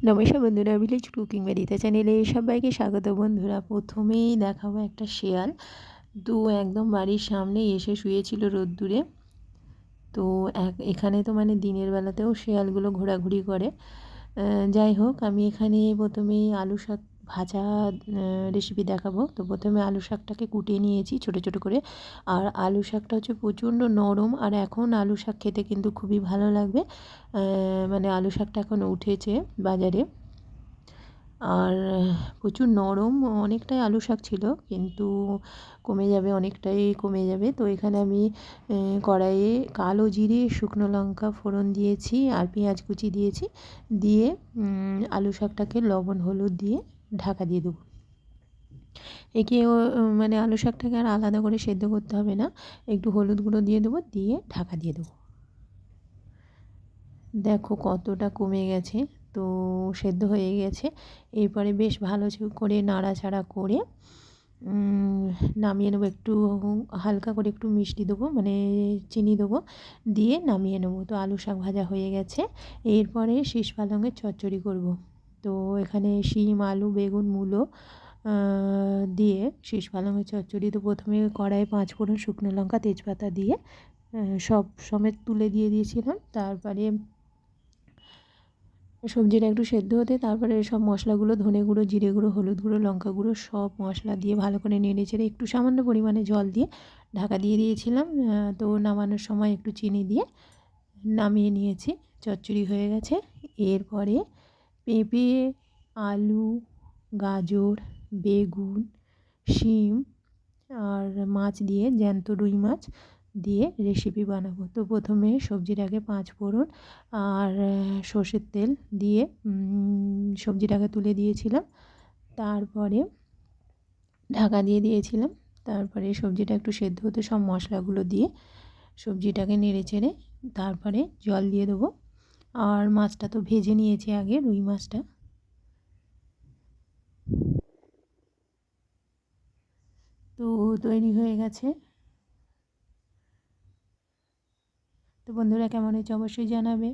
নমস্কার বন্ধুরা, village cooking বাড়িতে চ্যানেলে সবাইকে স্বাগত। বন্ধুরা, প্রথমেই দেখাবো একটা শেয়াল। তো একদম বাড়ির সামনে এসে শুয়েছিল রোদ্দুরে। তো এখানে তো মানে দিনের বেলাতেও শেয়ালগুলো ঘোরাঘুরি করে। যাই হোক, আমি এখানে প্রথমেই আলু শাক ভাজা রেসিপি দেখাবো। তো প্রথমে আলু শাকটাকে কুটিয়ে নিয়েছি ছোটো ছোটো করে। আর আলু শাকটা হচ্ছে প্রচণ্ড নরম, আর এখন আলু শাক খেতে কিন্তু খুবই ভালো লাগবে। মানে আলু শাকটা এখন উঠেছে বাজারে, আর প্রচুর নরম। অনেকটাই আলু শাক ছিল, কিন্তু কমে যাবে, অনেকটাই কমে যাবে। তো এখানে আমি কড়াইয়ে কালো জিরে, শুকনো লঙ্কা ফোড়ন দিয়েছি, আর পেঁয়াজ কুচি দিয়েছি। দিয়ে আলু শাকটাকে লবণ হলুদ দিয়ে ঢাকা দিয়ে দেবো। একে মানে আলু শাকটাকে আর আলাদা করে সেদ্ধ করতে হবে না, একটু হলুদ গুঁড়ো দিয়ে দেবো, দিয়ে ঢাকা দিয়ে দেবো। দেখো কতটা কমে গেছে, তো সেদ্ধ হয়ে গেছে। এরপরে বেশ ভালো করে নাড়াচাড়া করে নামিয়ে নেবো। একটু হালকা করে একটু মিষ্টি দেবো, মানে চিনি দেবো, দিয়ে নামিয়ে নেবো। তো আলু শাক ভাজা হয়ে গেছে। এরপরে শীষ পালঙের চচ্চড়ি করব। তো এখানে শিম, আলু, বেগুন, মূলো দিয়ে শীষ পালঙের চচ্চড়ি। তো প্রথমে কড়াইয়ে 5 ফোড়ন, শুকনো লঙ্কা, তেজপাতা দিয়ে সব সমেত তুলে দিয়েছিলাম। তারপরে সবজিটা একটু সেদ্ধ হতে, তারপরে সব মশলাগুলো, ধনে গুঁড়ো, জিরে গুঁড়ো, হলুদ গুঁড়ো, লঙ্কা গুঁড়ো, সব মশলা দিয়ে ভালো করে নেড়ে চেড়ে একটু সামান্য পরিমাণে জল দিয়ে ঢাকা দিয়ে দিয়েছিলাম। তো নামানোর সময় একটু চিনি দিয়ে নামিয়ে নিয়েছি। চচ্চড়ি হয়ে গেছে। এরপরে পেঁপে, আলু, গাজর, বেগুন, শিম আর মাছ দিয়ে, জ্যান্ত রুই মাছ দিয়ে রেসিপি বানাবো। তো প্রথমে সবজিটাকে 5 ফোড়ন আর সর্ষের তেল দিয়ে সবজিটাকে তুলে দিয়েছিলাম। তারপরে ঢাকা দিয়ে দিয়েছিলাম। তারপরে সবজিটা একটু সেদ্ধ হতে সব মশলাগুলো দিয়ে সবজিটাকে নেড়ে চেড়ে তারপরে জল দিয়ে দেবো। আর মাছটা তো ভেজে নিয়েছি আগে, রুই মাছটা। তো তৈরি হয়ে গেছে। তো বন্ধুরা, কেমন হয়েছে অবশ্যই জানাবে।